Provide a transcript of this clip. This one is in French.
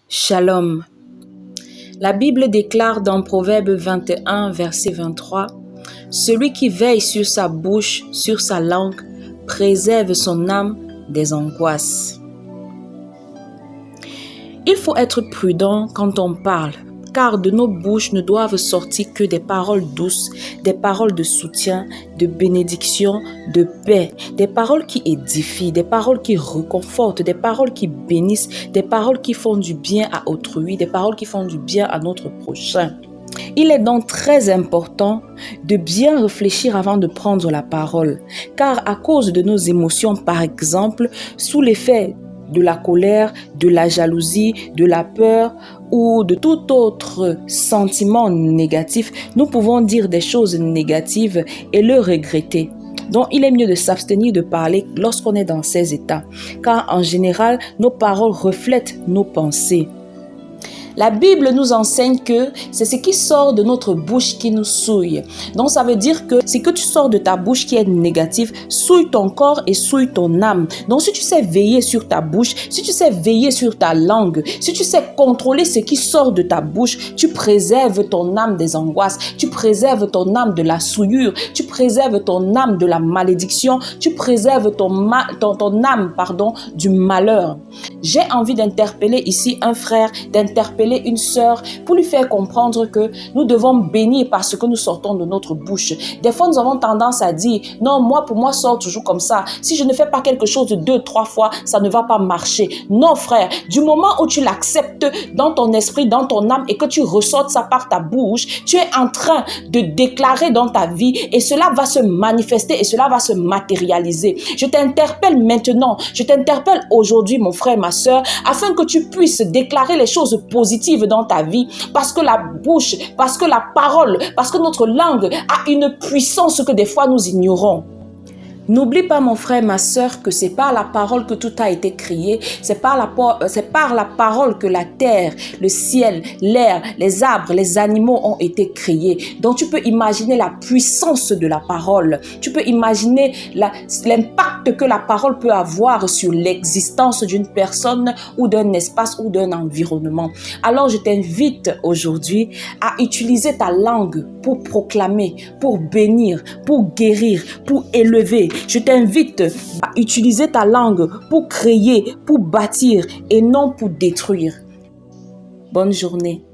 Shalom. La Bible déclare dans Proverbe 21, verset 23, « Celui qui veille sur sa bouche, sur sa langue, préserve son âme des angoisses. » Il faut être prudent quand on parle, car de nos bouches ne doivent sortir que des paroles douces, des paroles de soutien, de bénédiction, de paix, des paroles qui édifient, des paroles qui réconfortent, des paroles qui bénissent, des paroles qui font du bien à autrui, des paroles qui font du bien à notre prochain. Il est donc très important de bien réfléchir avant de prendre la parole, car à cause de nos émotions, par exemple, sous l'effet de la colère, de la jalousie, de la peur ou de tout autre sentiment négatif, nous pouvons dire des choses négatives et le regretter. Donc, il est mieux de s'abstenir de parler lorsqu'on est dans ces états, car en général, nos paroles reflètent nos pensées. La Bible nous enseigne que c'est ce qui sort de notre bouche qui nous souille. Donc ça veut dire que ce que tu sors de ta bouche qui est négatif souille ton corps et souille ton âme. Donc si tu sais veiller sur ta bouche, si tu sais veiller sur ta langue, si tu sais contrôler ce qui sort de ta bouche, tu préserves ton âme des angoisses, tu préserves ton âme de la souillure, tu préserves ton âme de la malédiction, tu préserves ton âme du malheur. J'ai envie d'interpeller ici un frère, d'interpeller une sœur pour lui faire comprendre que nous devons bénir parce que nous sortons de notre bouche. Des fois, nous avons tendance à dire « Non, pour moi, sort toujours comme ça. Si je ne fais pas quelque chose 2-3 fois, ça ne va pas marcher. » Non, frère, du moment où tu l'acceptes dans ton esprit, dans ton âme et que tu ressortes ça par ta bouche, tu es en train de déclarer dans ta vie et cela va se manifester et cela va se matérialiser. Je t'interpelle maintenant, je t'interpelle aujourd'hui, mon frère, ma sœur, afin que tu puisses déclarer les choses positives dans ta vie, parce que la bouche, parce que la parole, parce que notre langue a une puissance que des fois nous ignorons. N'oublie pas, mon frère, ma sœur, que c'est par la parole que tout a été créé, c'est par la parole que la terre, le ciel, l'air, les arbres, les animaux ont été créés. Donc tu peux imaginer la puissance de la parole, tu peux imaginer l'impact que la parole peut avoir sur l'existence d'une personne ou d'un espace ou d'un environnement. Alors je t'invite aujourd'hui à utiliser ta langue pour proclamer, pour bénir, pour guérir, pour élever. Je t'invite à utiliser ta langue pour créer, pour bâtir et non pour détruire. Bonne journée.